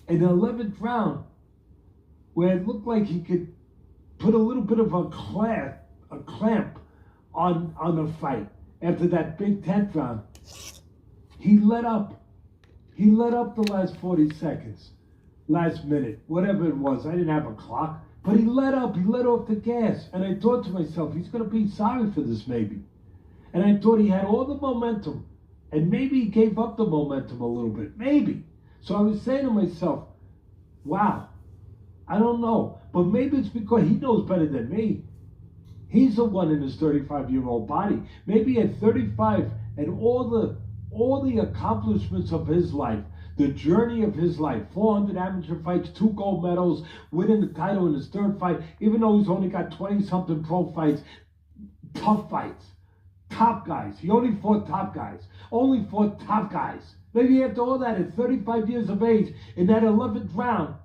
in the 11th round, where it looked like he could put a little bit of a clamp on the fight after that big 10th round, he let up. He let up the last 40 seconds, last minute, whatever it was. I didn't have a clock, but he let up. He let off the gas. And I thought to myself, he's going to be sorry for this maybe. And I thought he had all the momentum. And maybe he gave up the momentum a little bit. Maybe. So I was saying to myself, wow, I don't know. But maybe it's because he knows better than me. He's the one in his 35-year-old body. Maybe at 35 and all the accomplishments of his life, the journey of his life, 400 amateur fights, 2 gold medals, winning the title in his 3rd fight, even though he's only got 20-something pro fights, tough fights, top guys. He only fought top guys. Only fought top guys. Maybe after all that, at 35 years of age, in that 11th round,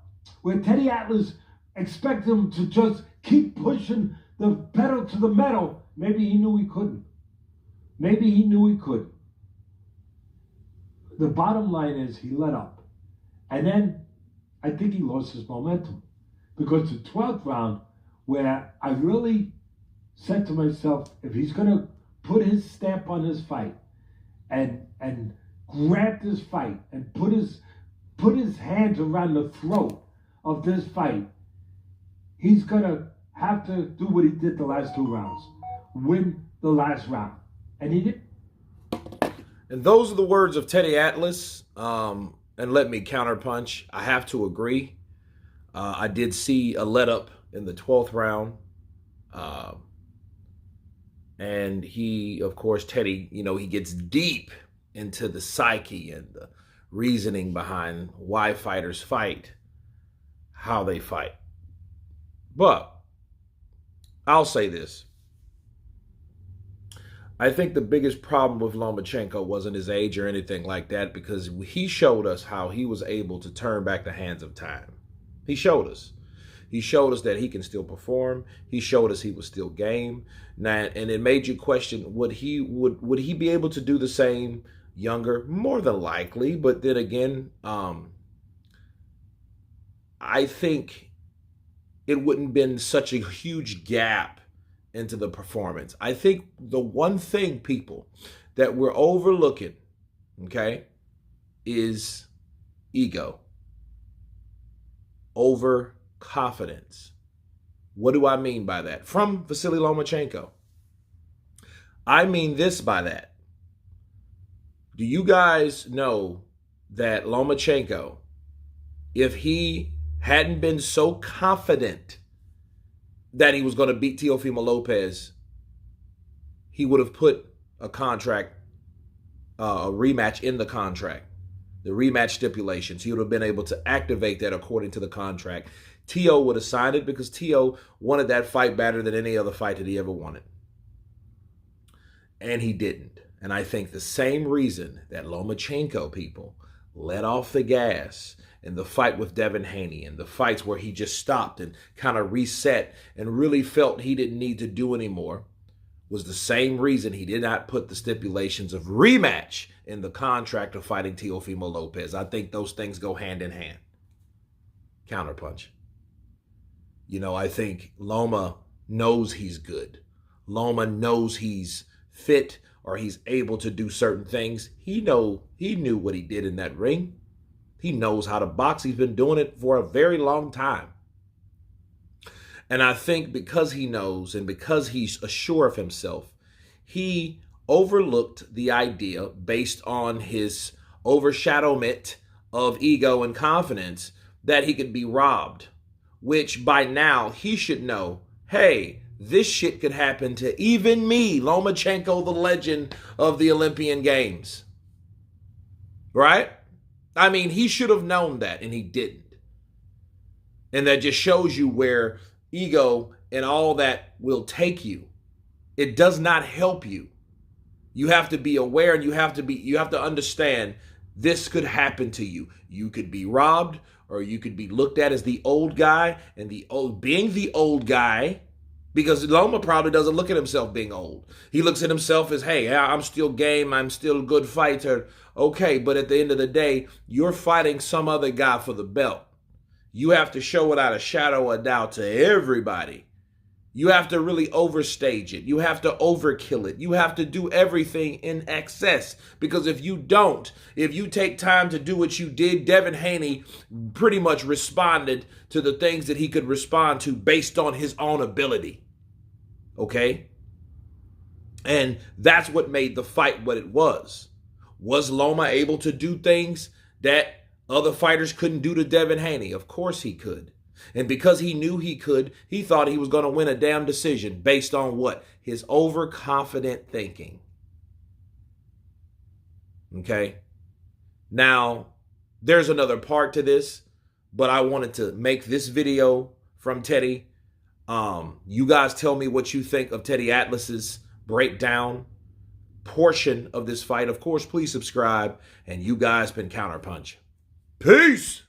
where Teddy Atlas expected him to just keep pushing the pedal to the metal, maybe he knew he couldn't. Maybe he knew he could. The bottom line is he let up. And then I think he lost his momentum. Because the 12th round, where I really said to myself, if he's going to put his stamp on his fight and grab this fight and put his hands around the throat of this fight, he's going to have to do what he did the last 2 rounds. Win the last round. And he did. And those are the words of Teddy Atlas. And let me counterpunch. I have to agree. I did see a let up in the 12th round. And he, of course, Teddy, he gets deep into the psyche and the reasoning behind why fighters fight, how they fight. But I'll say this. I think the biggest problem with Lomachenko wasn't his age or anything like that, because he showed us how he was able to turn back the hands of time. He showed us. He showed us that he can still perform. He showed us he was still game. And it made you question, would he be able to do the same younger? More than likely. But then again, I think it wouldn't have been such a huge gap into the performance. I think the one thing, people, that we're overlooking, okay, is ego. Overconfidence. What do I mean by that? From Vasily Lomachenko. I mean this by that. Do you guys know that Lomachenko, if he hadn't been so confident that he was going to beat Teofimo Lopez, he would have put a rematch in the contract, the rematch stipulations. He would have been able to activate that according to the contract. Teo would have signed it because Teo wanted that fight better than any other fight that he ever wanted. And he didn't. And I think the same reason that Lomachenko, people, let off the gas in the fight with Devin Haney and the fights where he just stopped and kind of reset and really felt he didn't need to do anymore was the same reason he did not put the stipulations of rematch in the contract of fighting Teofimo Lopez. I think those things go hand in hand. Counterpunch. I think Loma knows he's good. Loma knows he's fit or he's able to do certain things. He knew what he did in that ring. He knows how to box. He's been doing it for a very long time. And I think because he knows and because he's sure of himself, he overlooked the idea based on his overshadowment of ego and confidence that he could be robbed, which by now he should know, hey, this shit could happen to even me, Lomachenko, the legend of the Olympian Games. Right? I mean, he should have known that, and he didn't. And that just shows you where ego and all that will take you. It does not help you. You have to be aware, and you have to understand this could happen to you. You could be robbed, or you could be looked at as the old guy, and being the old guy, because Loma probably doesn't look at himself being old. He looks at himself as, hey, I'm still game, I'm still a good fighter, Okay, but at the end of the day, you're fighting some other guy for the belt. You have to show without a shadow of doubt to everybody. You have to really overstage it. You have to overkill it. You have to do everything in excess. Because if you don't, if you take time to do what you did, Devin Haney pretty much responded to the things that he could respond to based on his own ability. Okay? And that's what made the fight what it was. Was Loma able to do things that other fighters couldn't do to Devin Haney? Of course he could. And because he knew he could, he thought he was going to win a damn decision based on what? His overconfident thinking. Okay? Now, there's another part to this, but I wanted to make this video from Teddy. You guys tell me what you think of Teddy Atlas's breakdown portion of this fight. Of course, please subscribe. And you guys been Counterpunch. Peace!